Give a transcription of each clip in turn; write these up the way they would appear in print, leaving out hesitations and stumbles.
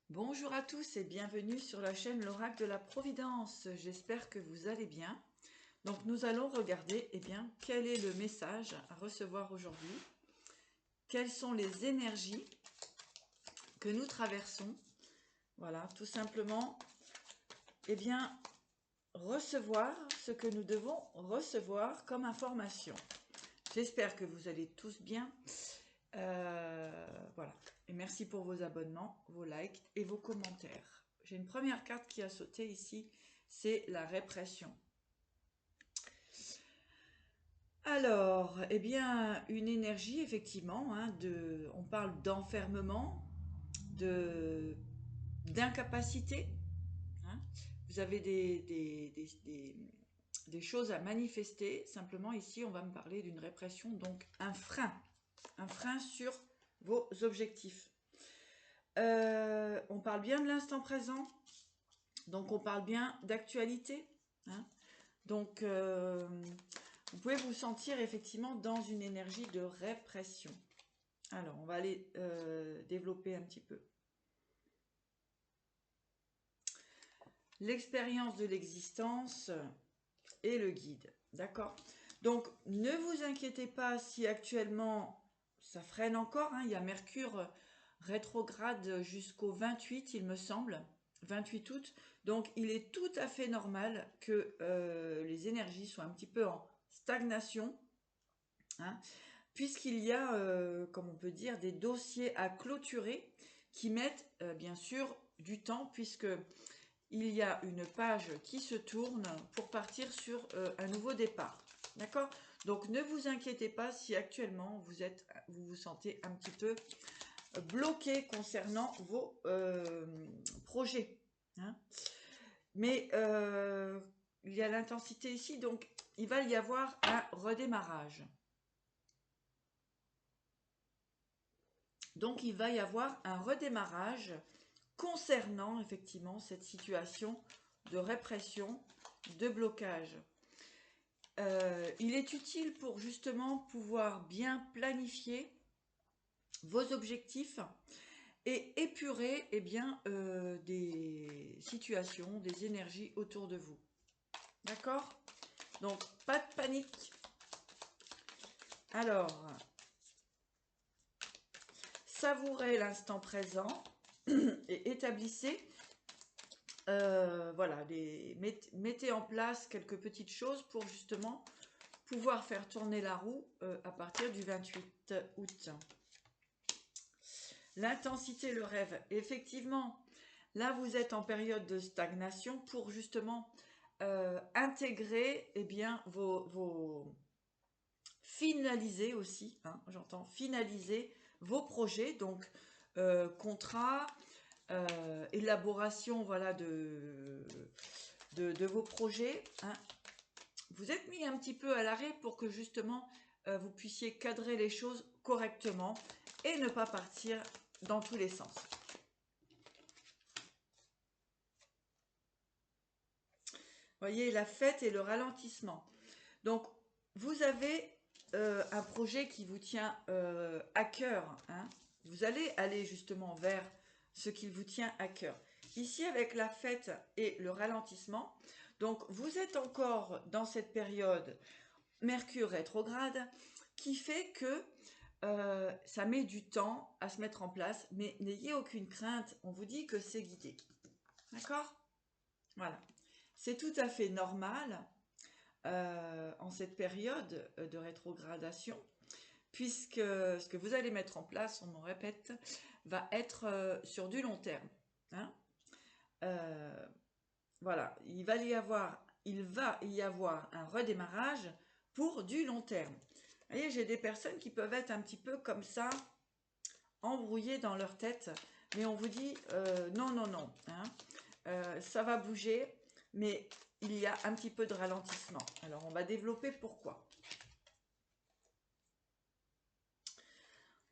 Bonjour à tous et bienvenue sur la chaîne L'Oracle de la Providence. J'espère que vous allez bien. Donc nous allons regarder quel est le message à recevoir aujourd'hui. Quelles sont les énergies que nous traversons. Voilà, tout simplement, recevoir ce que nous devons recevoir comme information. J'espère que vous allez tous bien. Voilà. Et merci pour vos abonnements, vos likes et vos commentaires. J'ai une première carte qui a sauté ici, c'est la répression. Alors, une énergie, effectivement, on parle d'enfermement, d'incapacité. Hein. Vous avez des choses à manifester. Simplement, ici, on va me parler d'une répression, donc un frein sur vos objectifs. On parle bien de l'instant présent, donc on parle bien d'actualité. Hein. Donc, vous pouvez vous sentir effectivement dans une énergie de répression. Alors, on va aller développer un petit peu. L'expérience de l'existence et le guide. D'accord? Donc, ne vous inquiétez pas si actuellement ça freine encore. Il y a Mercure rétrograde jusqu'au 28, il me semble. 28 août. Donc, il est tout à fait normal que les énergies soient un petit peu en stagnation. Puisqu'il y a, comme on peut dire, des dossiers à clôturer qui mettent bien sûr du temps, puisque il y a une page qui se tourne pour partir sur un nouveau départ. D'accord? Donc ne vous inquiétez pas si actuellement vous vous sentez un petit peu bloqué concernant vos projets. Hein. Mais il y a l'intensité ici, donc il va y avoir un redémarrage. Donc il va y avoir un redémarrage concernant effectivement cette situation de répression, de blocage. Il est utile pour justement pouvoir bien planifier vos objectifs et épurer des situations, des énergies autour de vous. D'accord? Donc, pas de panique. Alors, savourez l'instant présent et établissez, voilà, mettez en place quelques petites choses pour justement pouvoir faire tourner la roue à partir du 28 août. L'intensité, le rêve, effectivement, là vous êtes en période de stagnation pour justement intégrer finaliser aussi, j'entends finaliser vos projets, donc contrat, élaboration voilà, de vos projets. Vous êtes mis un petit peu à l'arrêt pour que justement vous puissiez cadrer les choses correctement et ne pas partir dans tous les sens. Voyez, la fête et le ralentissement. Donc, vous avez un projet qui vous tient à cœur. Vous allez aller justement vers ce qui vous tient à cœur. Ici, avec la fête et le ralentissement, donc vous êtes encore dans cette période Mercure rétrograde qui fait que ça met du temps à se mettre en place, mais n'ayez aucune crainte, on vous dit que c'est guidé. D'accord? Voilà. C'est tout à fait normal en cette période de rétrogradation, puisque ce que vous allez mettre en place, on me répète, va être sur du long terme. Voilà, il va y avoir un redémarrage pour du long terme. Vous voyez, j'ai des personnes qui peuvent être un petit peu comme ça, embrouillées dans leur tête, mais on vous dit non, non, non, ça va bouger, mais il y a un petit peu de ralentissement. Alors, on va développer pourquoi.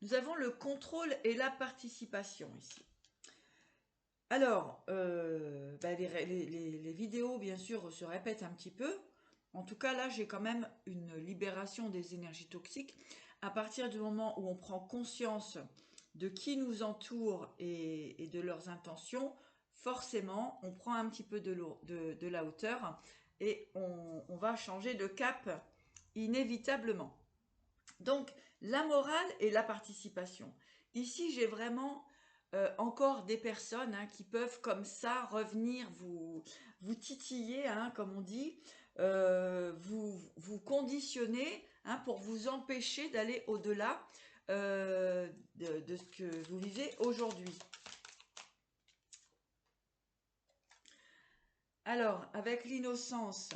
Nous avons le contrôle et la participation ici. Alors, les vidéos, bien sûr, se répètent un petit peu. En tout cas, là, j'ai quand même une libération des énergies toxiques. À partir du moment où on prend conscience de qui nous entoure et de leurs intentions, forcément, on prend un petit peu de la hauteur et on va changer de cap inévitablement. Donc, la morale et la participation. Ici, j'ai vraiment encore des personnes qui peuvent comme ça revenir vous titiller, comme on dit, vous conditionner pour vous empêcher d'aller au-delà de ce que vous vivez aujourd'hui. Alors, avec l'innocence,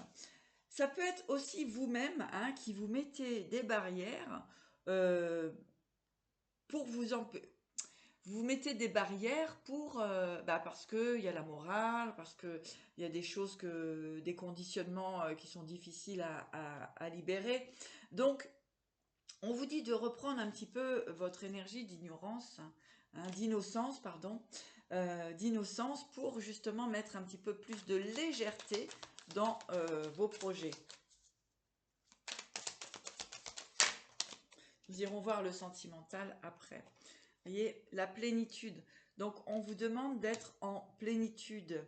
ça peut être aussi vous-même qui vous mettez des barrières euh, pour vous mettez des barrières parce que il y a la morale, parce que il y a des choses des conditionnements qui sont difficiles à libérer. Donc, on vous dit de reprendre un petit peu votre énergie d'innocence, d'innocence pour justement mettre un petit peu plus de légèreté dans vos projets. Nous irons voir le sentimental après. Vous voyez, la plénitude. Donc, on vous demande d'être en plénitude,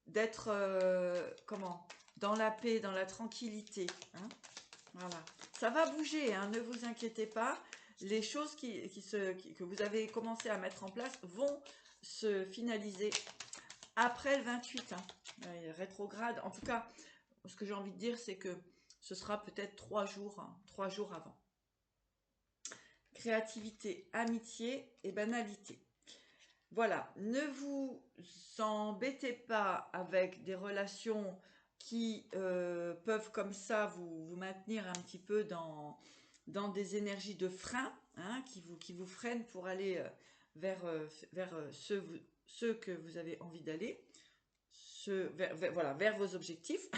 d'être dans la paix, dans la tranquillité. Voilà. Ça va bouger, ne vous inquiétez pas. Les choses que vous avez commencé à mettre en place vont se finaliser après le 28. Rétrograde. En tout cas, ce que j'ai envie de dire, c'est que ce sera peut-être 3 jours avant. Créativité, amitié et banalité. Voilà, ne vous embêtez pas avec des relations qui peuvent comme ça vous maintenir un petit peu dans des énergies de frein, qui vous freinent pour aller vers ceux que vous avez envie d'aller, vers vos objectifs.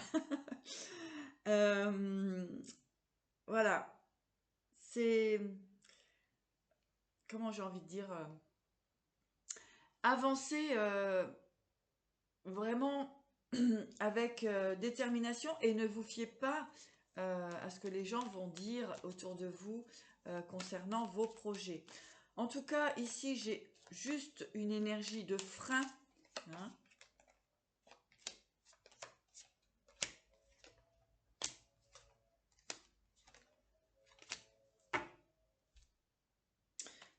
Voilà, c'est... Comment j'ai envie de dire avancer vraiment avec détermination et ne vous fiez pas à ce que les gens vont dire autour de vous concernant vos projets. En tout cas, ici, j'ai juste une énergie de frein.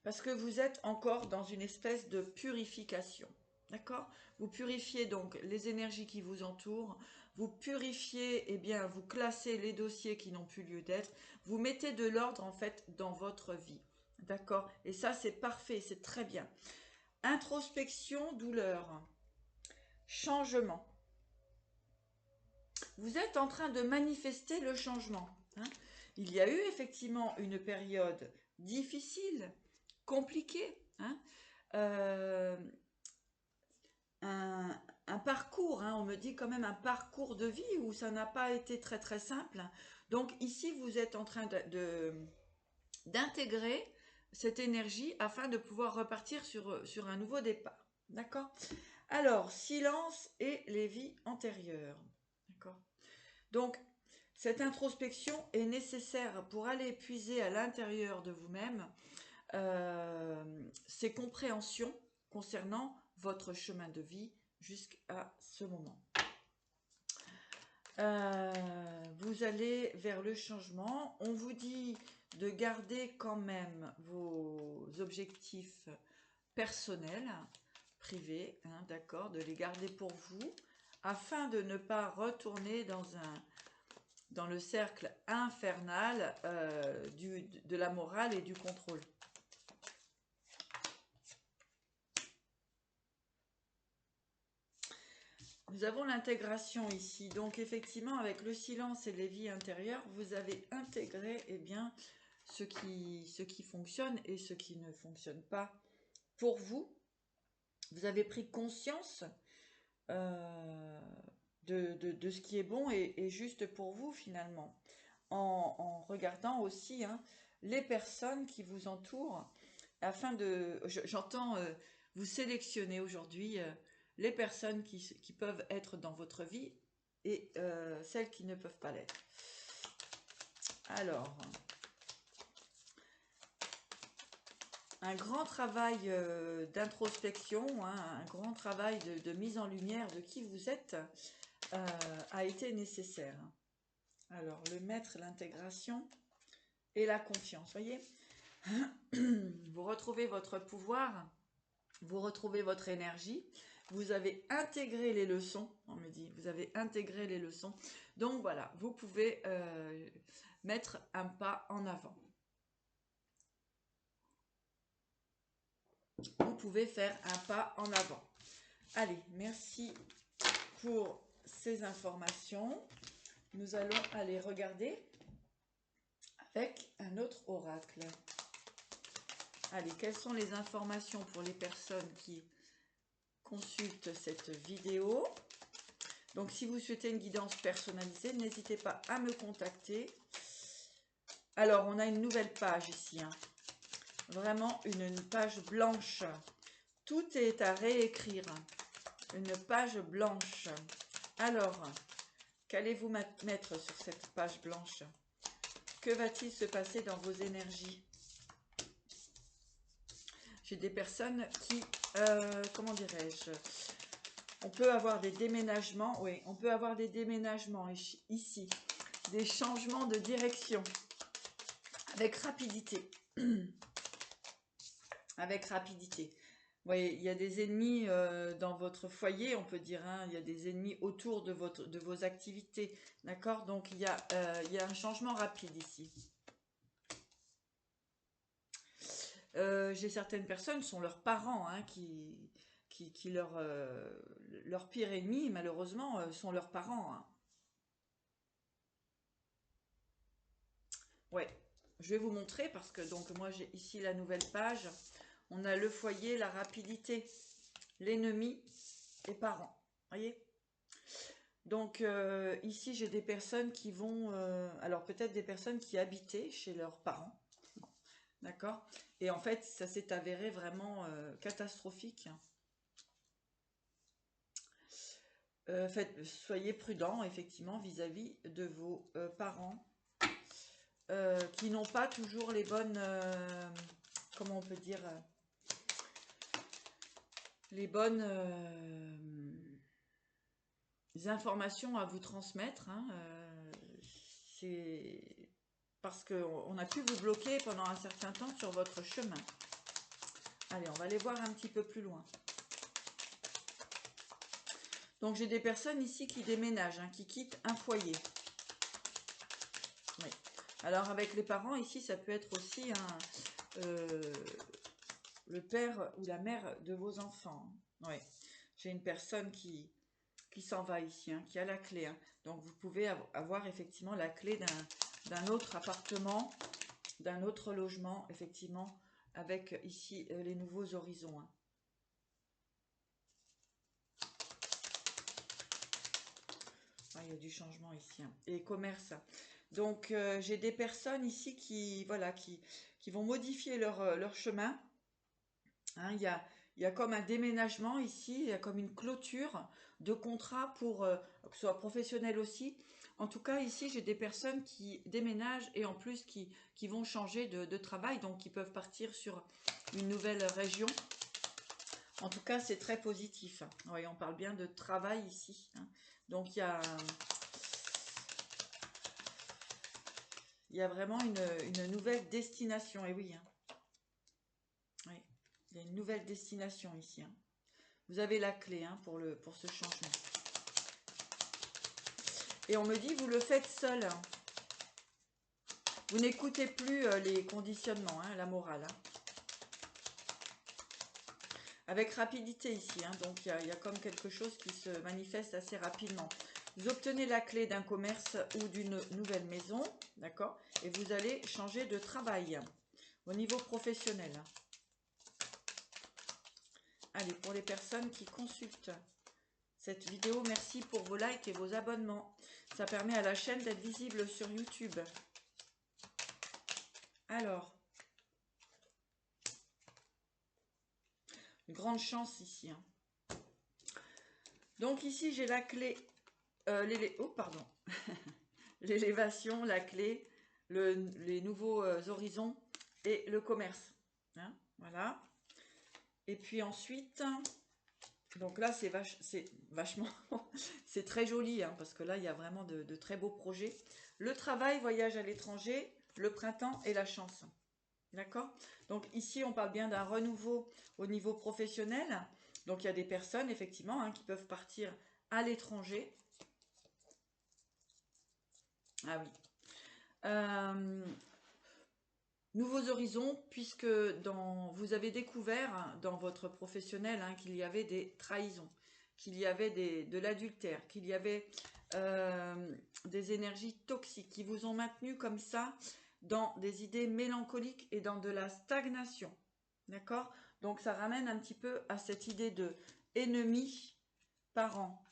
Parce que vous êtes encore dans une espèce de purification. D'accord? Vous purifiez donc les énergies qui vous entourent, vous purifiez, vous classez les dossiers qui n'ont plus lieu d'être, vous mettez de l'ordre en fait dans votre vie. D'accord? Et ça c'est parfait, c'est très bien. Introspection, douleur, changement. Vous êtes en train de manifester le changement. Il y a eu effectivement une période difficile, compliquée, un parcours, on me dit quand même un parcours de vie où ça n'a pas été très très simple. Donc ici, vous êtes en train d'intégrer cette énergie afin de pouvoir repartir sur un nouveau départ. D'accord? Alors, silence et les vies antérieures. D'accord? Donc, cette introspection est nécessaire pour aller puiser à l'intérieur de vous-même ces compréhensions concernant votre chemin de vie jusqu'à ce moment. Vous allez vers le changement. On vous dit de garder quand même vos objectifs personnels, privés, d'accord, de les garder pour vous, afin de ne pas retourner dans le cercle infernal de la morale et du contrôle. Nous avons l'intégration ici. Donc effectivement, avec le silence et les vies intérieures, vous avez intégré ce qui fonctionne et ce qui ne fonctionne pas pour vous. Vous avez pris conscience de ce qui est bon et juste pour vous finalement. En regardant aussi les personnes qui vous entourent afin j'entends vous sélectionner aujourd'hui les personnes qui peuvent être dans votre vie et celles qui ne peuvent pas l'être. Alors, un grand travail d'introspection, hein, un grand travail de mise en lumière de qui vous êtes a été nécessaire. Alors, le maître, l'intégration et la confiance, voyez. Vous retrouvez votre pouvoir, vous retrouvez votre énergie, vous avez intégré les leçons, on me dit, vous avez intégré les leçons. Donc voilà, vous pouvez mettre un pas en avant. Vous pouvez faire un pas en avant. Allez, merci pour ces informations. Nous allons aller regarder avec un autre oracle. Allez, quelles sont les informations pour les personnes qui consultent cette vidéo? Donc, si vous souhaitez une guidance personnalisée, n'hésitez pas à me contacter. Alors, on a une nouvelle page ici, hein. Vraiment une page blanche. Tout est à réécrire. Une page blanche. Alors, qu'allez-vous mettre sur cette page blanche? Que va-t-il se passer dans vos énergies? J'ai des personnes qui, comment dirais-je, on peut avoir des déménagements, oui, on peut avoir des déménagements ici, des changements de direction, avec rapidité, avec rapidité. Vous voyez, il y a des ennemis dans votre foyer, on peut dire, hein, il y a des ennemis autour de vos activités, d'accord? Donc, il y a un changement rapide ici. J'ai certaines personnes, sont leurs parents, hein, qui leur pire ennemi, malheureusement, sont leurs parents. Hein. Ouais, je vais vous montrer parce que donc moi j'ai ici la nouvelle page. On a le foyer, la rapidité, l'ennemi et parents. Voyez? Donc ici j'ai des personnes qui vont, alors peut-être des personnes qui habitaient chez leurs parents, d'accord? Et en fait ça s'est avéré vraiment catastrophique. Soyez prudents effectivement vis-à-vis de vos parents qui n'ont pas toujours les bonnes, comment on peut dire, les bonnes informations à vous transmettre. Hein, c'est parce qu'on a pu vous bloquer pendant un certain temps sur votre chemin. Allez, on va aller voir un petit peu plus loin. Donc j'ai des personnes ici qui déménagent, hein, qui quittent un foyer. Oui. Alors avec les parents ici, ça peut être aussi le père ou la mère de vos enfants. Oui. J'ai une personne qui s'en va ici, hein, qui a la clé. Hein. Donc vous pouvez avoir effectivement la clé d'un autre appartement, d'un autre logement, effectivement, avec ici les nouveaux horizons. Hein. Ah, il y a du changement ici. Hein. Et commerce. Donc j'ai des personnes ici qui, voilà, qui vont modifier leur chemin. Hein, il y a comme un déménagement ici, il y a comme une clôture de contrat pour que ce soit professionnel aussi. En tout cas, ici, j'ai des personnes qui déménagent et en plus qui vont changer de travail, donc qui peuvent partir sur une nouvelle région. En tout cas, c'est très positif. Oui, on parle bien de travail ici. Hein. Donc, il y a vraiment une nouvelle destination. Et oui, hein. Oui, il y a une nouvelle destination ici. Hein. Vous avez la clé hein, pour ce changement. Et on me dit, vous le faites seul. Hein. Vous n'écoutez plus les conditionnements, hein, la morale. Hein. Avec rapidité ici, hein, donc il y a comme quelque chose qui se manifeste assez rapidement. Vous obtenez la clé d'un commerce ou d'une nouvelle maison, d'accord? Et vous allez changer de travail au niveau professionnel. Allez, pour les personnes qui consultent cette vidéo, merci pour vos likes et vos abonnements. Ça permet à la chaîne d'être visible sur YouTube. Alors, une grande chance ici. Hein. Donc ici, j'ai la clé, oh pardon, l'élévation, la clé, les nouveaux horizons et le commerce. Hein. Voilà. Et puis ensuite, donc là, c'est vachement, c'est très joli, hein, parce que là, il y a vraiment de très beaux projets. Le travail, voyage à l'étranger, le printemps et la chance. D'accord? Donc ici, on parle bien d'un renouveau au niveau professionnel. Donc il y a des personnes, effectivement, hein, qui peuvent partir à l'étranger. Ah oui. Euh, Nouveaux horizons, puisque vous avez découvert dans votre professionnel, hein, qu'il y avait des trahisons, qu'il y avait de l'adultère, qu'il y avait des énergies toxiques qui vous ont maintenu comme ça dans des idées mélancoliques et dans de la stagnation. D'accord? Donc ça ramène un petit peu à cette idée de ennemi parent.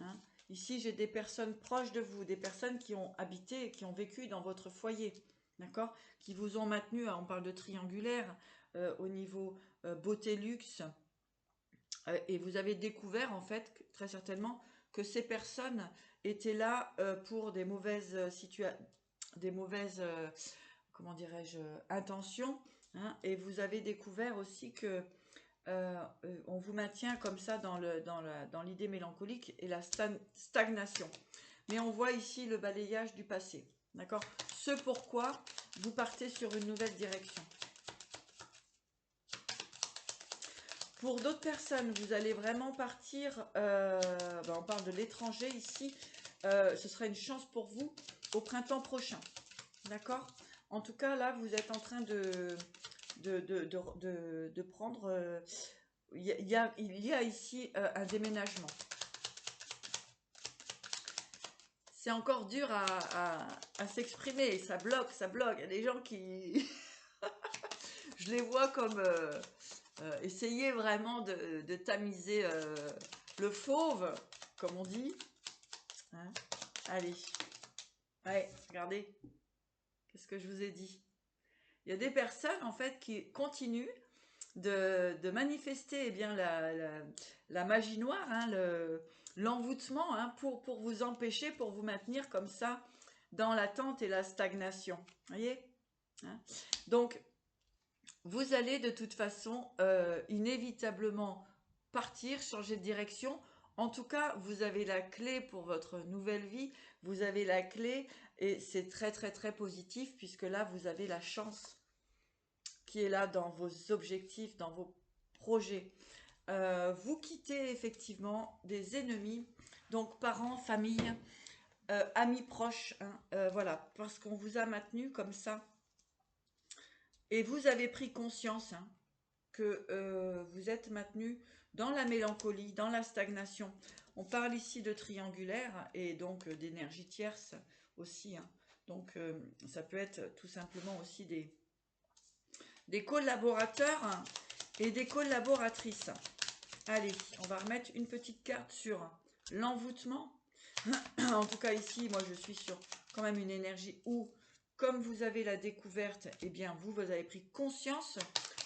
Hein. Ici, j'ai des personnes proches de vous, des personnes qui ont habité et qui ont vécu dans votre foyer, d'accord, qui vous ont maintenu, on parle de triangulaire, au niveau beauté luxe, et vous avez découvert, en fait, très certainement, que ces personnes étaient là pour des mauvaises situations, des mauvaises, comment dirais-je, intentions, hein, et vous avez découvert aussi que on vous maintient comme ça dans l'idée mélancolique et la stagnation. Mais on voit ici le balayage du passé. D'accord? Ce pourquoi vous partez sur une nouvelle direction. Pour d'autres personnes, vous allez vraiment partir, on parle de l'étranger ici, ce sera une chance pour vous au printemps prochain. D'accord? En tout cas, là, vous êtes en train de prendre... il y a ici un déménagement. C'est encore dur à s'exprimer, ça bloque, ça bloque. Il y a des gens qui... je les vois comme essayer vraiment de tamiser le fauve, comme on dit. Hein. Allez. Ouais, regardez. Qu'est-ce que je vous ai dit? Il y a des personnes, en fait, qui continuent de manifester eh bien, la magie noire, hein, l'envoûtement, hein, pour vous empêcher, pour vous maintenir comme ça dans l'attente et la stagnation. Vous voyez, hein. Donc, vous allez de toute façon inévitablement partir, changer de direction. En tout cas, vous avez la clé pour votre nouvelle vie, vous avez la clé et c'est très très très positif puisque là, vous avez la chance qui est là dans vos objectifs, dans vos projets. Vous quittez effectivement des ennemis, donc parents, famille, amis proches, hein, voilà, parce qu'on vous a maintenu comme ça. Et vous avez pris conscience hein, que vous êtes maintenu dans la mélancolie, dans la stagnation. On parle ici de triangulaire et donc d'énergie tierce aussi. Hein. Donc ça peut être tout simplement aussi des collaborateurs et des collaboratrices. Allez, on va remettre une petite carte sur l'envoûtement. En tout cas ici, moi je suis sur quand même une énergie où, comme vous avez la découverte, eh bien vous avez pris conscience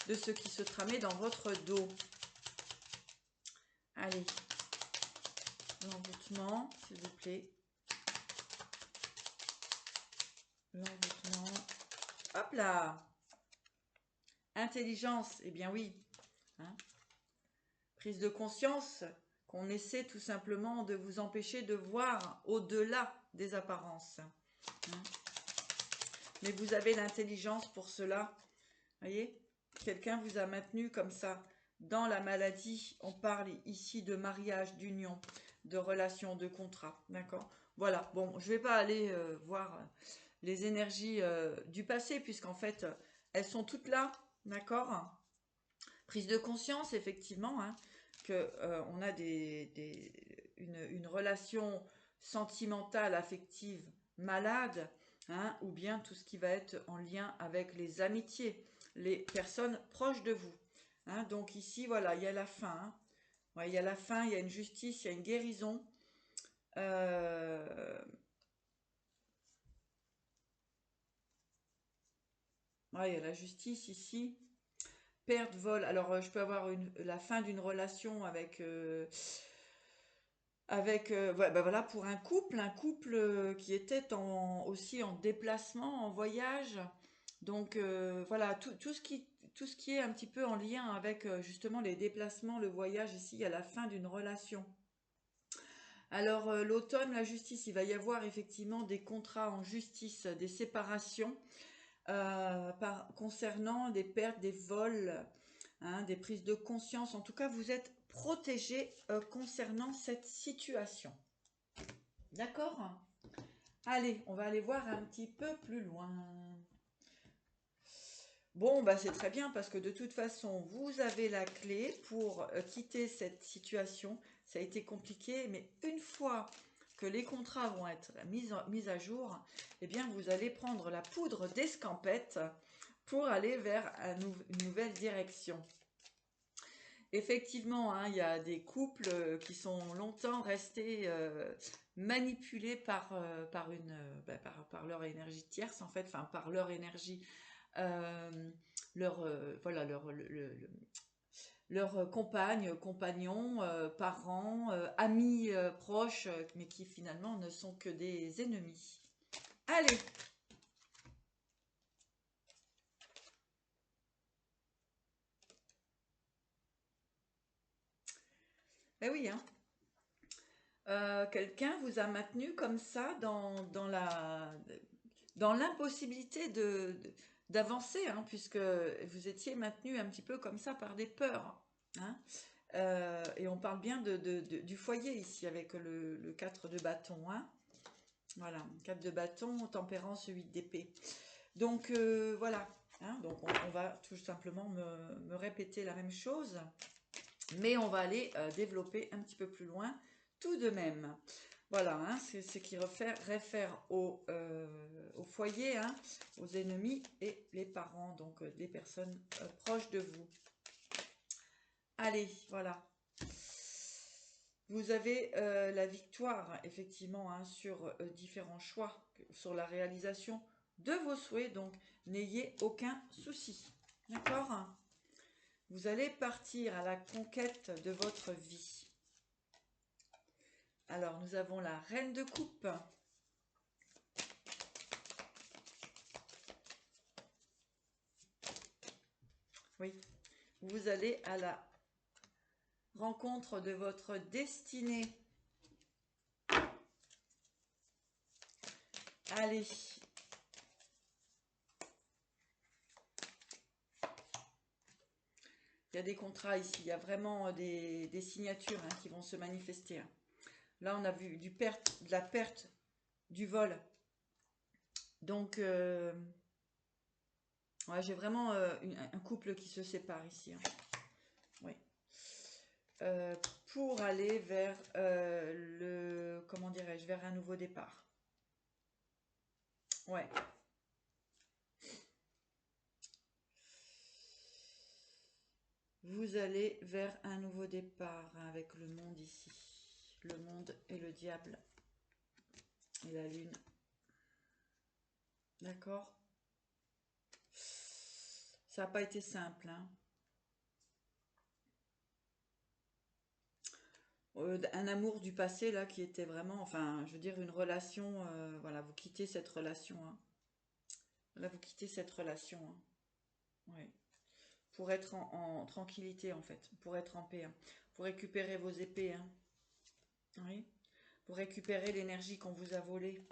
de ce qui se tramait dans votre dos. Allez, l'envoûtement, s'il vous plaît. L'envoûtement. Hop là. Intelligence, eh bien oui. Hein. Prise de conscience qu'on essaie tout simplement de vous empêcher de voir au-delà des apparences. Hein. Mais vous avez l'intelligence pour cela. Voyez, quelqu'un vous a maintenu comme ça dans la maladie. On parle ici de mariage, d'union, de relation, de contrat. D'accord? Voilà. Bon, je ne vais pas aller voir les énergies du passé puisqu'en fait, elles sont toutes là. D'accord? Prise de conscience, effectivement, hein, que on a une relation sentimentale, affective, malade, hein, ou bien tout ce qui va être en lien avec les amitiés, les personnes proches de vous. Hein. Donc ici, voilà, il y a la fin. Hein. Ouais, il y a la fin, il y a une justice, il y a une guérison. Ouais, il y a la justice ici. Perte, vol. Alors, je peux avoir la fin d'une relation ouais, bah voilà, pour un couple qui était aussi en déplacement, en voyage. Donc voilà, tout ce qui tout ce qui est un petit peu en lien avec justement les déplacements, le voyage ici à la fin d'une relation. Alors l'automne, la justice, il va y avoir effectivement des contrats en justice, des séparations concernant des pertes, des vols, hein, des prises de conscience. En tout cas, vous êtes protégé concernant cette situation. D'accord? Allez, on va aller voir un petit peu plus loin. Bon, bah c'est très bien parce que de toute façon, vous avez la clé pour quitter cette situation. Ça a été compliqué, mais une fois que les contrats vont être mis à jour, eh bien, vous allez prendre la poudre d'escampette pour aller vers une nouvelle direction. Effectivement, hein, il y a des couples qui sont longtemps restés manipulés par leur énergie tierce, en fait, enfin par leur énergie, voilà, leur compagne, compagnon, parents, amis proches, mais qui finalement ne sont que des ennemis. Allez! Eh oui, hein. Quelqu'un vous a maintenu comme ça dans l'impossibilité d'avancer, hein, puisque vous étiez maintenu un petit peu comme ça par des peurs. Hein. Et on parle bien du foyer ici avec le 4 de bâton. Hein. Voilà, 4 de bâton, tempérance, 8 d'épée. Donc voilà, hein, donc on va tout simplement me répéter la même chose, mais on va aller développer un petit peu plus loin tout de même. Voilà, hein, c'est ce qui réfère au foyer, hein, aux ennemis et les parents, donc des personnes proches de vous. Allez, voilà. Vous avez la victoire, effectivement, hein, sur différents choix, sur la réalisation de vos souhaits, donc n'ayez aucun souci. D'accord? Vous allez partir à la conquête de votre vie. Alors, nous avons la reine de coupe. Oui, vous allez à la rencontre de votre destinée. Allez. Il y a des contrats ici, il y a vraiment des signatures hein, qui vont se manifester. Hein. Là, on a vu de la perte, du vol. Donc, ouais, j'ai vraiment un couple qui se sépare ici. Hein. Oui. Pour aller vers comment dirais-je, vers un nouveau départ. Ouais. Vous allez vers un nouveau départ hein, avec le monde ici. Le monde et le diable. Et la lune. D'accord? Ça n'a pas été simple. Hein. Un amour du passé là qui était vraiment, enfin, je veux dire une relation. Voilà, vous quittez cette relation. Hein. Là, vous quittez cette relation. Hein. Ouais. Pour être en tranquillité en fait, pour être en paix. Hein. Pour récupérer vos épées. Hein. Oui. Pour récupérer l'énergie qu'on vous a volée.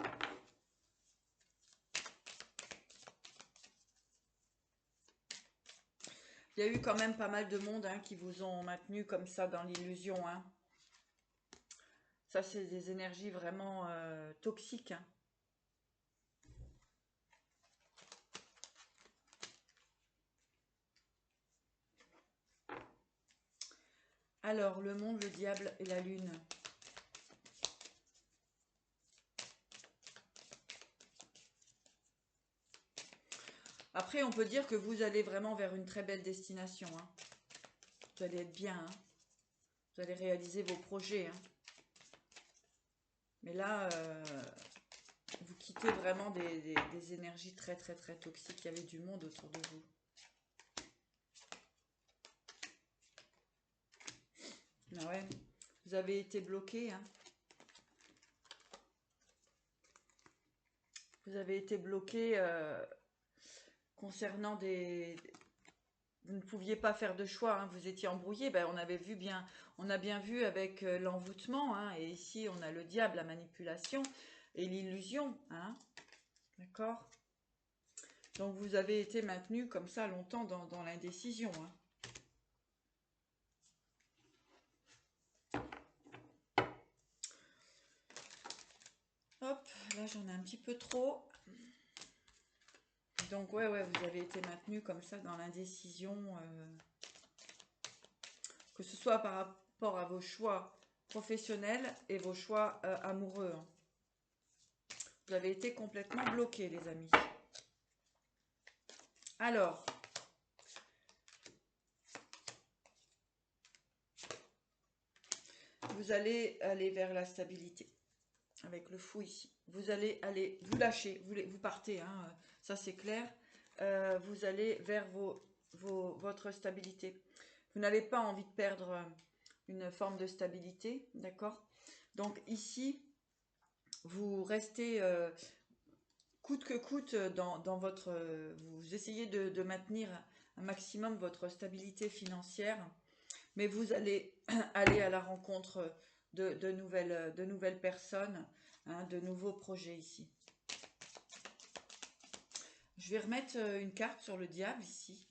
Il y a eu quand même pas mal de monde hein, qui vous ont maintenu comme ça dans l'illusion. Hein. Ça, c'est des énergies vraiment toxiques. Hein. Alors, le monde, le diable et la lune. Après, on peut dire que vous allez vraiment vers une très belle destination. Hein. Vous allez être bien. Hein. Vous allez réaliser vos projets. Hein. Mais là, vous quittez vraiment des énergies très très très toxiques. Il y avait du monde autour de vous. Ah ouais, vous avez été bloqué. Hein. Vous avez été bloqué concernant vous ne pouviez pas faire de choix, hein, vous étiez embrouillé, ben, on a bien vu avec l'envoûtement, hein, et ici on a le diable, la manipulation et l'illusion, hein, d'accord? Donc vous avez été maintenu comme ça longtemps dans l'indécision, hein. Hop, là j'en ai un petit peu trop. Donc ouais, vous avez été maintenu comme ça dans l'indécision, que ce soit par rapport à vos choix professionnels et vos choix amoureux, hein. Vous avez été complètement bloqué, les amis. Alors, vous allez aller vers la stabilité. Avec le fou ici. Vous allez aller, vous lâchez, vous partez, hein, ça c'est clair. Vous allez vers votre stabilité. Vous n'avez pas envie de perdre une forme de stabilité, d'accord? Donc ici, vous restez coûte que coûte dans votre... vous essayez de maintenir un maximum votre stabilité financière, mais vous allez aller à la rencontre de nouvelles personnes, hein, de nouveaux projets ici. Je vais remettre une carte sur le diable ici.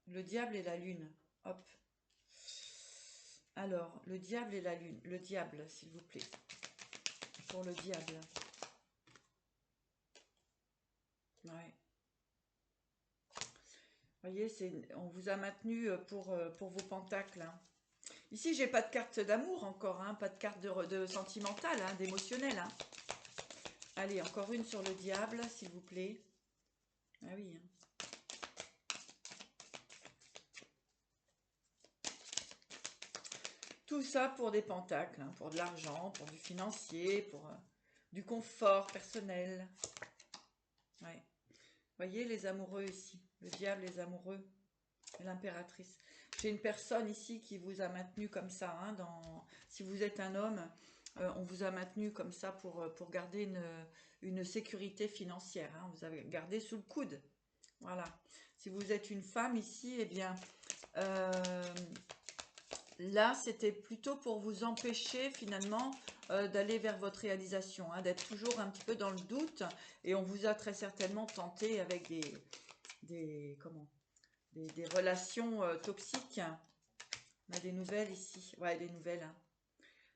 Le diable et la lune. Hop. Alors, le diable et la lune. Le diable, s'il vous plaît. Pour le diable. Ouais. Vous voyez, on vous a maintenu pour vos pentacles, hein. Ici, j'ai pas de carte d'amour encore, hein, pas de carte de sentimentale, hein, d'émotionnel, hein. Allez, encore une sur le diable, s'il vous plaît. Ah oui, hein. Tout ça pour des pentacles, hein, pour de l'argent, pour du financier, pour du confort personnel. Ouais. Voyez les amoureux ici, le diable, les amoureux et l'impératrice. J'ai une personne ici qui vous a maintenu comme ça, hein, si vous êtes un homme, on vous a maintenu comme ça pour garder une sécurité financière, hein, vous avez gardé sous le coude. Voilà. Si vous êtes une femme ici, eh bien, là, c'était plutôt pour vous empêcher finalement d'aller vers votre réalisation, hein, d'être toujours un petit peu dans le doute. Et on vous a très certainement tenté avec des relations toxiques. On a des nouvelles ici. Ouais, des nouvelles, hein.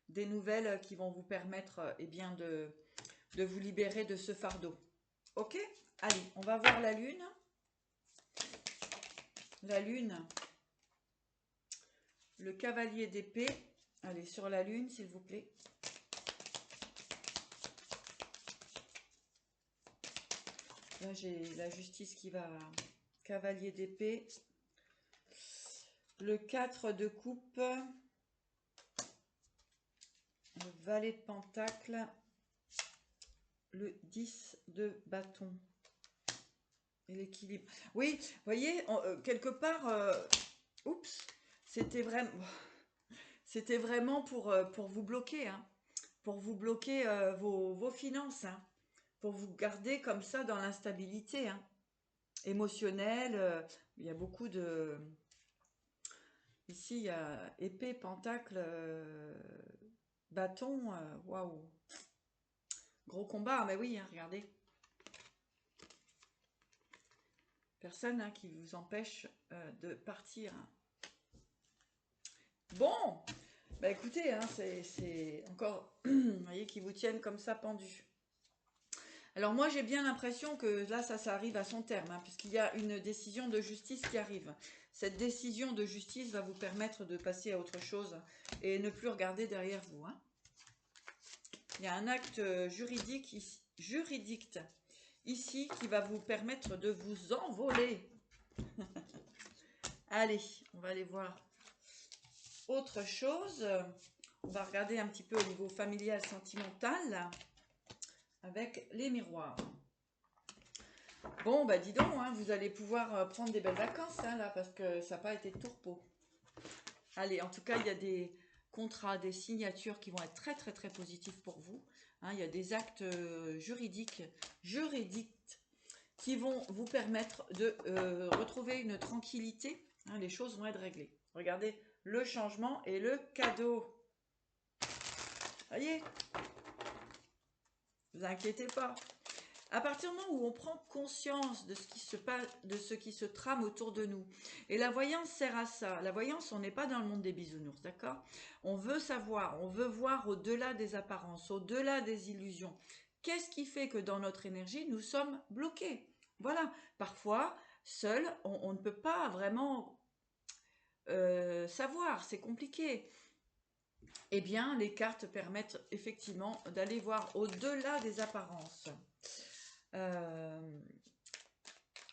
Des nouvelles qui vont vous permettre eh bien, de vous libérer de ce fardeau. Ok? Allez, on va voir la lune. La lune. Le cavalier d'épée. Allez, sur la lune, s'il vous plaît. Là, j'ai la justice qui va... Cavalier d'épée. Le 4 de coupe. Le valet de pentacle. Le 10 de bâton. Et l'équilibre. Oui, vous voyez, quelque part... oups, c'était vraiment pour vous bloquer, hein, pour vous bloquer vos finances, hein, pour vous garder comme ça dans l'instabilité, hein, émotionnelle. Il y a beaucoup de... Ici, il y a épée, pentacle, bâton. Waouh. Gros combat, mais oui, hein, regardez. Personne, hein, qui vous empêche de partir, hein. Bon, bah écoutez, hein, c'est encore, vous voyez, qui vous tiennent comme ça pendus. Alors moi, j'ai bien l'impression que là, ça arrive à son terme, hein, puisqu'il y a une décision de justice qui arrive. Cette décision de justice va vous permettre de passer à autre chose et ne plus regarder derrière vous, hein. Il y a un acte juridique ici qui va vous permettre de vous envoler. Allez, on va aller voir autre chose. On va regarder un petit peu au niveau familial, sentimental, avec les miroirs. Bon, bah dis donc, hein, vous allez pouvoir prendre des belles vacances, hein, là, parce que ça n'a pas été de tourpeau. Allez, en tout cas, il y a des contrats, des signatures qui vont être très, très, très positifs pour vous. Hein, il y a des actes juridiques qui vont vous permettre de retrouver une tranquillité. Hein, les choses vont être réglées. Regardez le changement et le cadeau. Voyez, ne vous inquiétez pas. À partir du moment où on prend conscience de ce qui se passe, de ce qui se trame autour de nous, et la voyance sert à ça. La voyance, on n'est pas dans le monde des bisounours, d'accord? On veut savoir, on veut voir au-delà des apparences, au-delà des illusions. Qu'est-ce qui fait que dans notre énergie, nous sommes bloqués? Voilà, parfois, seul, on ne peut pas vraiment savoir, c'est compliqué. Eh bien, les cartes permettent effectivement d'aller voir au-delà des apparences.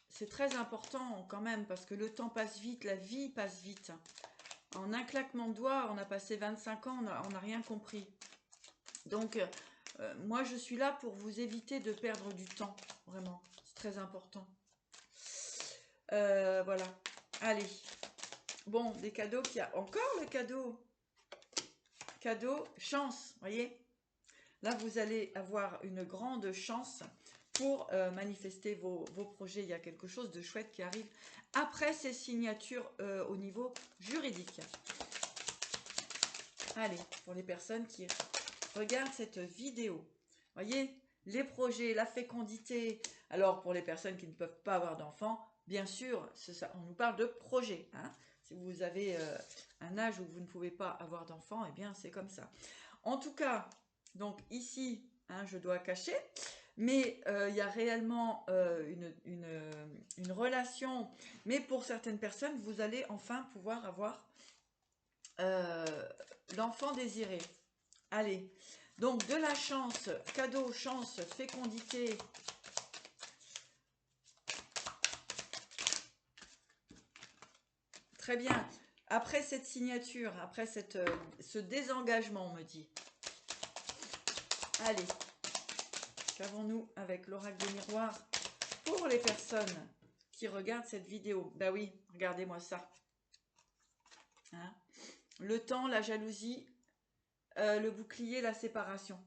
C'est très important quand même parce que le temps passe vite, la vie passe vite. En un claquement de doigts, on a passé 25 ans, on n'a rien compris. Donc, moi je suis là pour vous éviter de perdre du temps, vraiment, c'est très important. Voilà, allez. Bon, des cadeaux qu'il y a. Encore le cadeau. Cadeau, chance, voyez. Là, vous allez avoir une grande chance pour manifester vos projets. Il y a quelque chose de chouette qui arrive après ces signatures au niveau juridique. Allez, pour les personnes qui regardent cette vidéo, voyez, les projets, la fécondité. Alors, pour les personnes qui ne peuvent pas avoir d'enfants, bien sûr, ça, on nous parle de projets. Hein. Si vous avez un âge où vous ne pouvez pas avoir d'enfants, eh bien, c'est comme ça. En tout cas, donc ici, hein, je dois cacher, mais il y a réellement une relation. Mais pour certaines personnes, vous allez enfin pouvoir avoir l'enfant désiré. Allez, donc de la chance, cadeau, chance, fécondité. Très bien. Après cette signature, après ce désengagement, on me dit. Allez, qu'avons-nous avec l'oracle des miroirs pour les personnes qui regardent cette vidéo? Ben oui, regardez-moi ça. Hein, le temps, la jalousie, le bouclier, la séparation.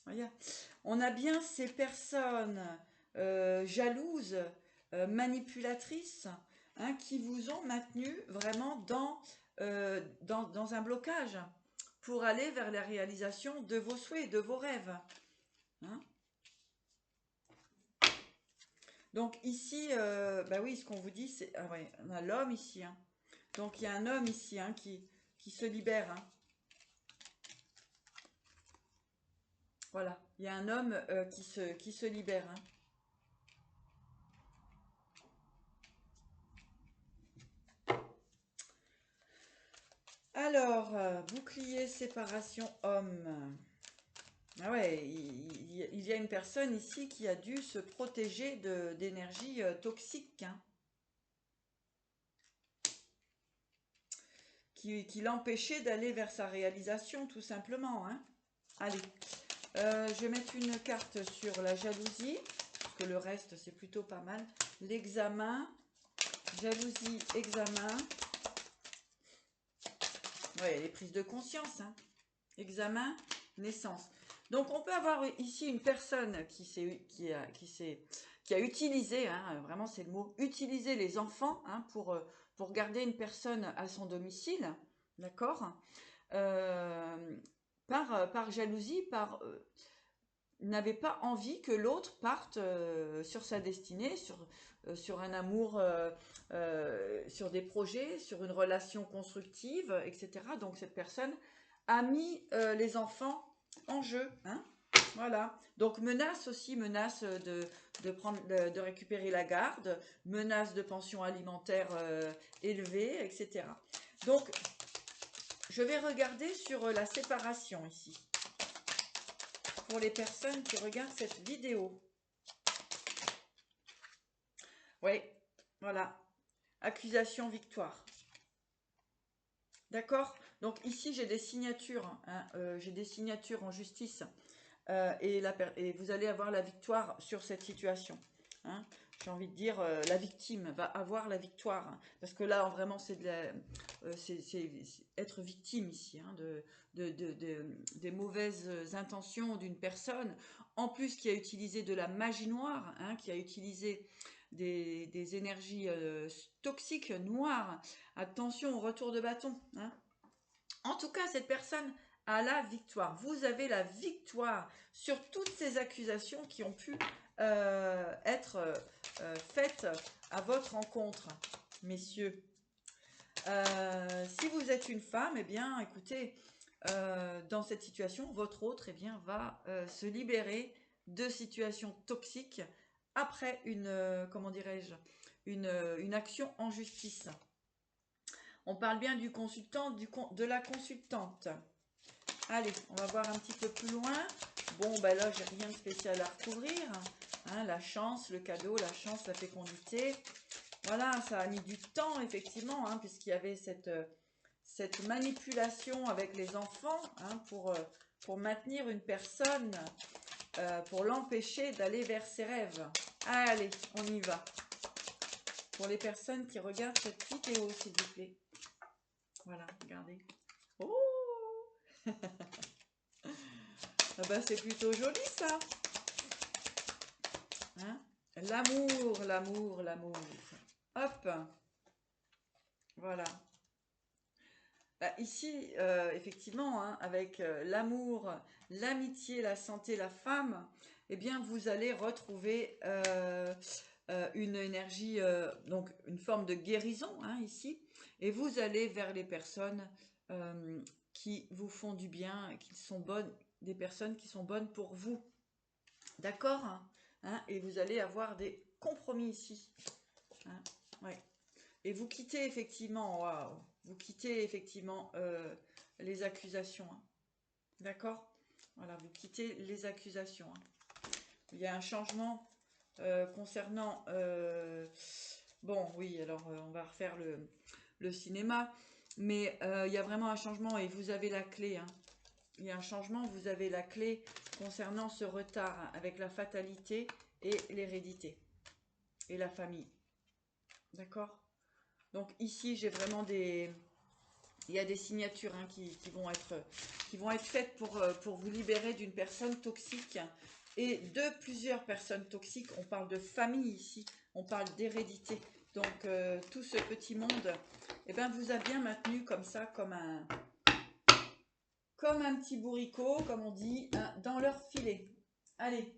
Voyez, on a bien ces personnes jalouses, manipulatrices, hein, qui vous ont maintenu vraiment dans un blocage pour aller vers la réalisation de vos souhaits, de vos rêves. Hein. Donc ici, bah oui, ce qu'on vous dit, c'est... Ah ouais, on a l'homme ici. Hein. Donc il y a un homme ici hein, qui se libère. Hein. Voilà, il y a un homme qui se libère. Hein. Alors, bouclier, séparation, homme. Ah ouais, il y a une personne ici qui a dû se protéger d'énergie toxique. Hein. Qui l'empêchait d'aller vers sa réalisation, tout simplement. Hein. Allez, je vais mettre une carte sur la jalousie, parce que le reste, c'est plutôt pas mal. L'examen, jalousie, examen. Ouais, les prises de conscience. Hein. Examen, naissance. Donc, on peut avoir ici une personne qui a utilisé, hein, vraiment c'est le mot, utiliser les enfants hein, pour garder une personne à son domicile, d'accord par jalousie, n'avait pas envie que l'autre parte sur sa destinée, sur un amour, sur des projets, sur une relation constructive, etc. Donc cette personne a mis les enfants en jeu. Hein, voilà. Donc menace aussi, menace de récupérer la garde, menace de pension alimentaire élevée, etc. Donc je vais regarder sur la séparation ici. Pour les personnes qui regardent cette vidéo. Oui, voilà. Accusation, victoire. D'accord? Donc ici, j'ai des signatures. Hein, j'ai des signatures en justice. Et vous allez avoir la victoire sur cette situation. Hein. j'ai envie de dire, la victime va avoir la victoire. Hein, parce que là, vraiment, c'est être victime ici, hein, des mauvaises intentions d'une personne. En plus, qui a utilisé de la magie noire, hein, qui a utilisé des énergies toxiques, noires. Attention au retour de bâton. Hein. En tout cas, cette personne a la victoire. Vous avez la victoire sur toutes ces accusations qui ont pu être faites à votre rencontre, messieurs. Si vous êtes une femme, eh bien, écoutez, dans cette situation, votre autre eh bien, va se libérer de situations toxiques après comment dirais-je, une action en justice. On parle bien du consultant, de la consultante. Allez, on va voir un petit peu plus loin. Bon, ben là, j'ai rien de spécial à recouvrir. Hein, la chance, le cadeau, la chance, la fécondité. Voilà, ça a mis du temps, effectivement, hein, puisqu'il y avait cette manipulation avec les enfants hein, pour maintenir une personne, pour l'empêcher d'aller vers ses rêves. Allez, on y va. Pour les personnes qui regardent cette vidéo, s'il vous plaît. Voilà, regardez. Oh ah bah, c'est plutôt joli, ça. Hein, l'amour, l'amour, l'amour. Hop. Voilà. Bah, ici, effectivement, hein, avec l'amour, l'amitié, la santé, la femme, eh bien, vous allez retrouver une énergie, donc une forme de guérison, hein, ici, et vous allez vers les personnes qui vous font du bien, qui sont bonnes, des personnes qui sont bonnes pour vous. D'accord, hein, et vous allez avoir des compromis ici. Hein, ouais. Et vous quittez effectivement, waouh, vous quittez effectivement les accusations. Hein. D'accord. Voilà, vous quittez les accusations. Hein. Il y a un changement concernant... bon, oui, alors on va refaire le cinéma. Mais il y a vraiment un changement et vous avez la clé. Hein. Il y a un changement, vous avez la clé concernant ce retard hein, avec la fatalité et l'hérédité et la famille. D'accord. Donc ici, j'ai vraiment il y a des signatures hein, qui vont être faites pour vous libérer d'une personne toxique et de plusieurs personnes toxiques. On parle de famille ici, on parle d'hérédité. Donc tout ce petit monde, eh ben, vous a bien maintenu comme ça, comme un petit bourricot, comme on dit, hein, dans leur filet. Allez.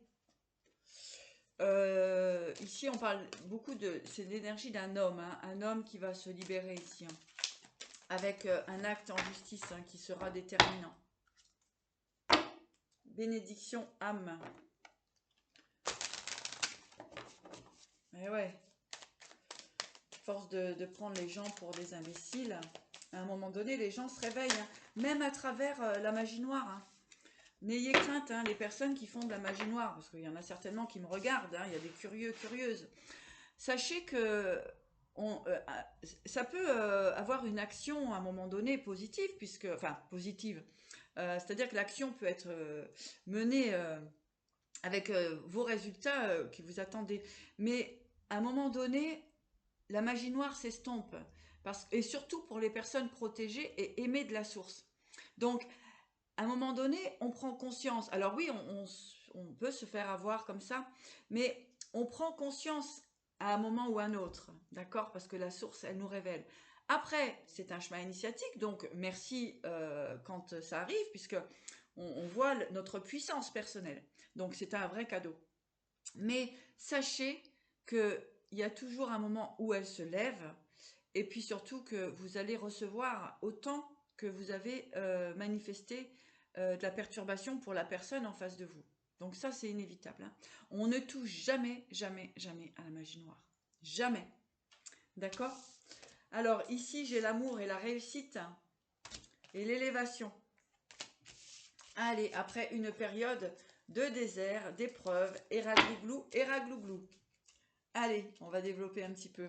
Ici, on parle beaucoup c'est l'énergie d'un homme, hein, un homme qui va se libérer ici, hein, avec un acte en justice hein, qui sera déterminant. Bénédiction âme. Et ouais, force de prendre les gens pour des imbéciles. À un moment donné, les gens se réveillent, hein, même à travers la magie noire. Hein. N'ayez crainte, hein, les personnes qui font de la magie noire, parce qu'il y en a certainement qui me regardent, hein, il y a des curieux, curieuses. Sachez que ça peut avoir une action à un moment donné positive, enfin positive, c'est-à-dire que l'action peut être menée avec vos résultats que vous attendez. Mais à un moment donné, la magie noire s'estompe, et surtout pour les personnes protégées et aimées de la source. Donc, à un moment donné, on prend conscience. Alors oui, on peut se faire avoir comme ça, mais on prend conscience à un moment ou à un autre, d'accord? Parce que la source, elle nous révèle. Après, c'est un chemin initiatique, donc merci quand ça arrive, puisque on voit notre puissance personnelle. Donc c'est un vrai cadeau. Mais sachez qu'il y a toujours un moment où elle se lève, et puis surtout que vous allez recevoir autant que vous avez manifesté de la perturbation pour la personne en face de vous. Donc ça, c'est inévitable. Hein. On ne touche jamais, jamais, jamais à la magie noire. Jamais. D'accord? Alors ici, j'ai l'amour et la réussite et l'élévation. Allez, après une période de désert, d'épreuve, éraglouglou, éraglouglou. Allez, on va développer un petit peu.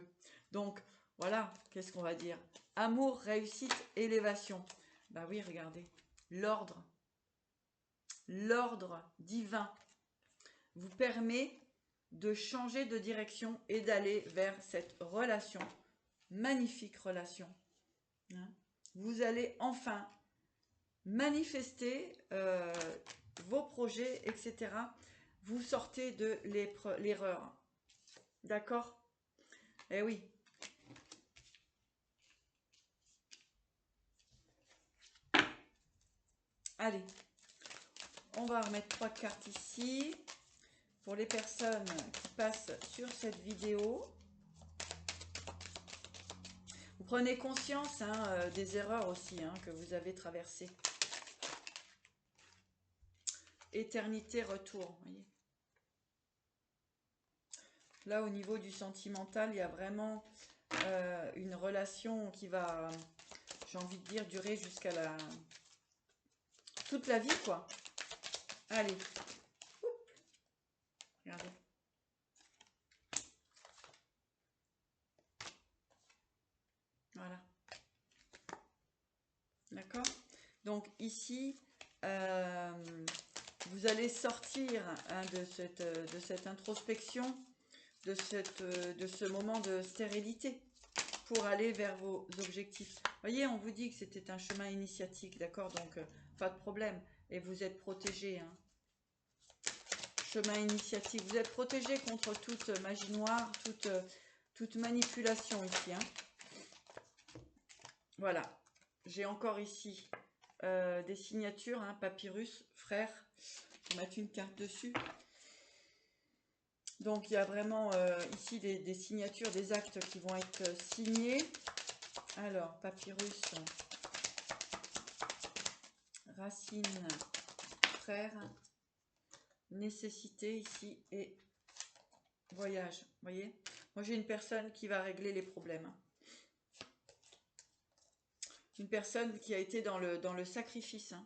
Donc, voilà, qu'est-ce qu'on va dire? Amour, réussite, élévation. Bah oui, regardez. L'ordre divin vous permet de changer de direction et d'aller vers cette relation, magnifique relation. Hein. Vous allez enfin manifester vos projets, etc. Vous sortez de l'erreur. D'accord? Eh oui. Allez, on va remettre 3 cartes ici. Pour les personnes qui passent sur cette vidéo, vous prenez conscience des erreurs aussi que vous avez traversées. Éternité, retour. Voyez. Là, au niveau du sentimental, il y a vraiment une relation qui va, j'ai envie de dire, durer jusqu'à toute la vie, quoi. Allez. Oups. Regardez. Voilà. D'accord? Donc ici, vous allez sortir de cette introspection, de ce moment de stérilité pour aller vers vos objectifs. Vous voyez, on vous dit que c'était un chemin initiatique, d'accord? Donc, pas de problème. Et vous êtes protégé. Hein. Chemin initiatique. Vous êtes protégé contre toute magie noire, toute manipulation ici. Hein. Voilà. J'ai encore ici des signatures, hein, papyrus, frère. On va mettre une carte dessus. Donc, il y a vraiment ici des signatures, des actes qui vont être signés. Alors, papyrus, racine, frère, nécessité ici et voyage. Vous voyez? Moi, j'ai une personne qui va régler les problèmes. Une personne qui a été dans le sacrifice. Hein,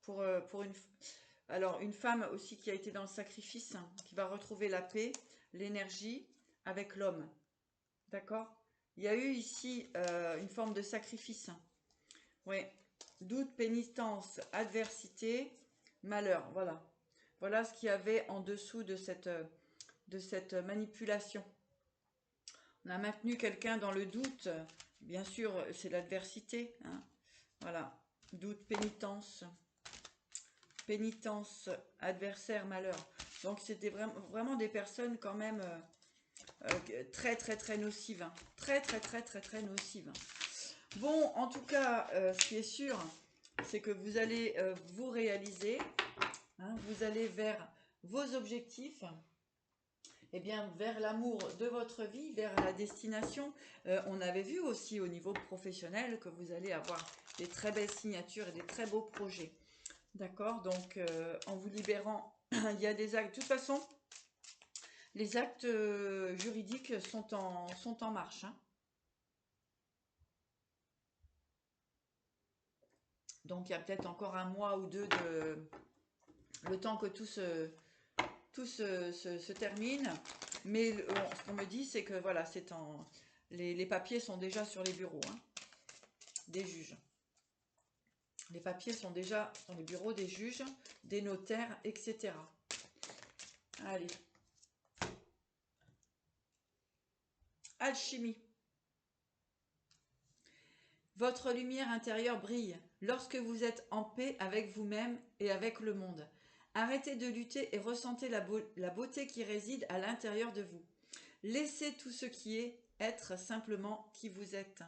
pour une... Alors, une femme aussi qui a été dans le sacrifice, hein, qui va retrouver la paix, l'énergie avec l'homme. D'accord? Il y a eu ici une forme de sacrifice. Oui. Doute, pénitence, adversité, malheur. Voilà. Voilà ce qu'il y avait en dessous de cette manipulation. On a maintenu quelqu'un dans le doute. Bien sûr, c'est l'adversité. Hein. Voilà. Doute, pénitence. Pénitence, adversaire, malheur. Donc, c'était vraiment des personnes quand même très, très, très nocives. Hein. Très, très, très, très, très nocives. Bon, en tout cas, ce qui est sûr, c'est que vous allez vous réaliser. Hein, vous allez vers vos objectifs. Eh bien, vers l'amour de votre vie, vers la destination. On avait vu aussi au niveau professionnel que vous allez avoir des très belles signatures et des très beaux projets. D'accord? Donc, en vous libérant, il y a des actes. De toute façon, les actes juridiques sont en marche. Hein. Donc, il y a peut-être encore 1 mois ou 2 le temps que tout se termine. Mais ce qu'on me dit, c'est que voilà, les papiers sont déjà sur les bureaux hein, des juges. Les papiers sont déjà dans les bureaux des juges, des notaires, etc. Allez. Alchimie. Votre lumière intérieure brille lorsque vous êtes en paix avec vous-même et avec le monde. Arrêtez de lutter et ressentez la beauté qui réside à l'intérieur de vous. Laissez tout ce qui est être simplement qui vous êtes.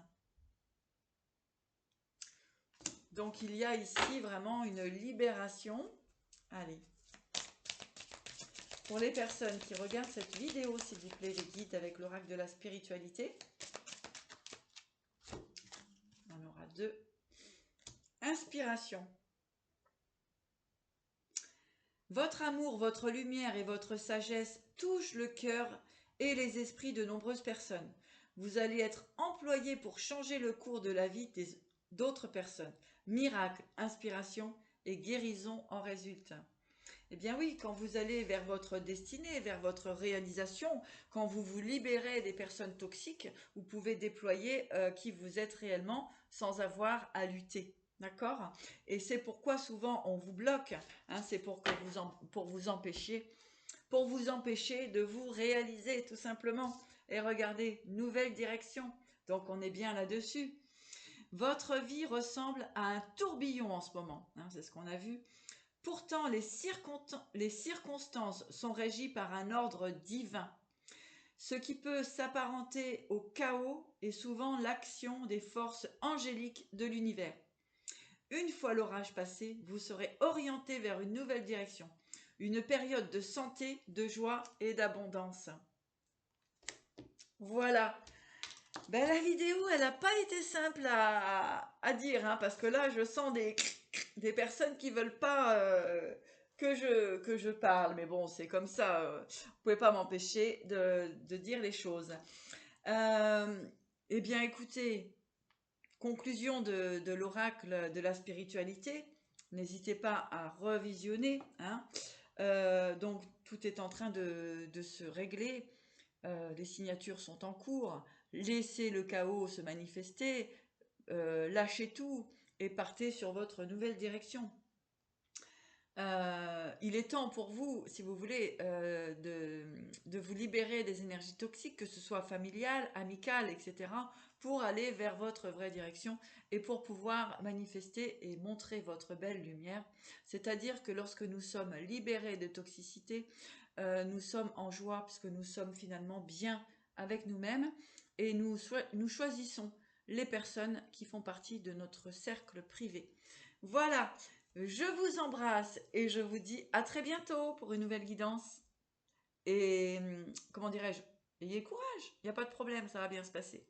Donc il y a ici vraiment une libération. Allez. Pour les personnes qui regardent cette vidéo, s'il vous plaît, les guides avec l'oracle de la spiritualité. On aura 2. Inspiration. Votre amour, votre lumière et votre sagesse touchent le cœur et les esprits de nombreuses personnes. Vous allez être employé pour changer le cours de la vie d'autres personnes. Miracle, inspiration et guérison en résultent. Eh bien oui, quand vous allez vers votre destinée, vers votre réalisation, quand vous vous libérez des personnes toxiques, vous pouvez déployer qui vous êtes réellement sans avoir à lutter. D'accord? Et c'est pourquoi souvent on vous bloque, hein, c'est pour vous empêcher pour vous empêcher de vous réaliser tout simplement. Et regardez, nouvelle direction. Donc on est bien là-dessus. Votre vie ressemble à un tourbillon en ce moment, hein, c'est ce qu'on a vu. Pourtant, les circonstances sont régies par un ordre divin. Ce qui peut s'apparenter au chaos est souvent l'action des forces angéliques de l'univers. Une fois l'orage passé, vous serez orienté vers une nouvelle direction, une période de santé, de joie et d'abondance. Voilà. Ben, la vidéo, elle n'a pas été simple à dire, hein, parce que là, je sens des personnes qui veulent pas que je parle. Mais bon, c'est comme ça. Vous pouvez pas m'empêcher de dire les choses. Eh bien, écoutez, conclusion de l'oracle de la spiritualité. N'hésitez pas à revisionner, hein. Donc, tout est en train de se régler. Les signatures sont en cours. Laissez le chaos se manifester. Lâchez tout et partez sur votre nouvelle direction. Il est temps pour vous, si vous voulez, de vous libérer des énergies toxiques, que ce soit familiales, amicales, etc., pour aller vers votre vraie direction et pour pouvoir manifester et montrer votre belle lumière. C'est-à-dire que lorsque nous sommes libérés de toxicité, nous sommes en joie puisque nous sommes finalement bien avec nous-mêmes et nous choisissons les personnes qui font partie de notre cercle privé. Voilà. Je vous embrasse et je vous dis à très bientôt pour une nouvelle guidance. Et comment dirais-je, ayez courage, il n'y a pas de problème, ça va bien se passer.